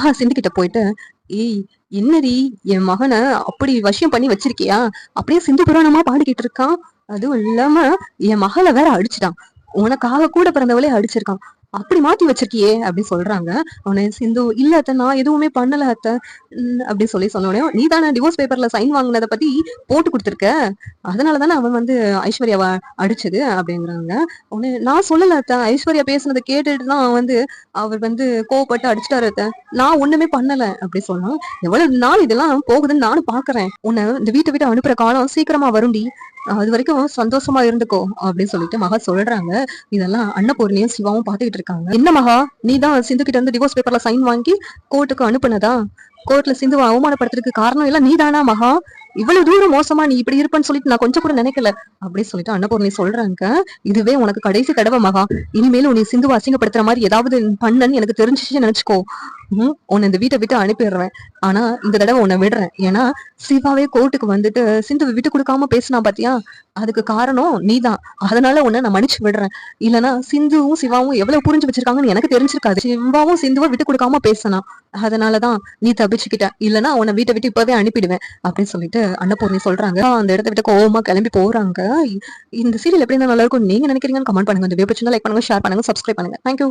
மகா சிந்து கிட்ட போயிட்டு, ஏய் என்னடி என் மகனை அப்படி வசியம் பண்ணி வச்சிருக்கியா? அப்படியே சிந்து புராணமா பாடிக்கிட்டு இருக்கான். அதுவும் இல்லாம என் மகளை வேற அடிச்சுட்டான். உனக்காக கூட பிறந்தவளே அடிச்சிருக்கான். அப்படி மாத்தி வச்சிருக்கியே அப்படி சொல்றாங்க. உடனே சிந்து, இல்ல அத்தை, நான் எதுவுமே பண்ணல அத்தை அப்படி சொன்னோடனே, நீ தானே டிவோர்ஸ் பேப்பர்ல சைன் வாங்கினதை பத்தி போட்டு கொடுத்துருக்க, அதனாலதானே அவன் வந்து ஐஸ்வர்யாவை அடிச்சது அப்படிங்கிறாங்க. உடனே நான் சொல்லல அத்தை, ஐஸ்வர்யா பேசுனதை கேட்டுட்டு தான் வந்து அவர் வந்து கோவப்பட்டு அடிச்சுட்டாரு அத்தை, நான் ஒண்ணுமே பண்ணல அப்படி சொன்னா. எவ்வளவு நாள் இதெல்லாம் போகுதுன்னு நானும் பாக்குறேன். உன்னை இந்த வீட்டை விட்டு அனுப்புற காலம் சீக்கிரமா வரும்டி, அது வரைக்கும் சந்தோஷமா இருந்துக்கோ அப்படின்னு சொல்லிட்டு மகா சொல்றாங்க. இதெல்லாம் அன்னபூர்ணியும் சிவாவும் பாத்துக்கிட்டு இருக்காங்க. என்ன மகா, நீ தான் சிந்து கிட்ட இருந்து டிவோர்ஸ் பேப்பர்ல சைன் வாங்கி கோர்ட்டுக்கு அனுப்புனதா? கோர்ட்ல சிந்துவை அவமானப்படுத்துறதுக்கு காரணம் எல்லாம் நீ தானா மகா? இவ்வளவு தூரம் மோசமா நீ இப்படி இருப்பேன்னு சொல்லிட்டு நான் கொஞ்சம் கூட நினைக்கல அப்படின்னு சொல்லிட்டு அன்னபூர்ணி சொல்றாங்க. இதுவே உனக்கு கடைசி தடவை மகா, இனிமேலும் நீ சிந்துவை அசிங்கப்படுத்துற மாதிரி ஏதாவது பண்ணன்னு எனக்கு தெரிஞ்சிச்சுன்னு நினைச்சுக்கோ, உன்னை இந்த வீட்டை விட்டு அனுப்பிடுறேன். ஆனா இந்த தடவை உன்னை விடுறேன். ஏன்னா சிவாவே கோர்ட்டுக்கு வந்துட்டு சிந்துவை விட்டு கொடுக்காம பேசினா பாத்தியா, அதுக்கு காரணம் நீதான். அதனால உன்னை நான் மன்னிச்சு விடுறேன். இல்லனா சிந்துவும் சிவாவும் எவ்வளவு புரிஞ்சு வச்சிருக்காங்கன்னு எனக்கு தெரிஞ்சிருக்காது. சிவாவும் சிந்துவை விட்டு கொடுக்காம பேசினா, அதனாலதான் நீ தப்பிச்சுக்கிட்ட. இல்லனா உன்னை வீட்டை விட்டு இப்பவே அனுப்பிடுவேன் அப்படின்னு சொல்லிட்டு அன்னபூர்ணி சொல்றாங்க. அந்த இடத்த விட்டு கோவமா கிளம்பி போறாங்க. இந்த சீரியல் எப்படி இருந்தா நல்லா இருக்கும் நீங்க நினைக்கிறீங்கன்னு கமெண்ட் பண்ணுங்க. இந்த வீடியோ பிடிச்சிருந்தா லைக் பண்ணுங்க, ஷேர் பண்ணுங்க, சப்ஸ்கிரைப் பண்ணுங்க. தேங்க்யூ.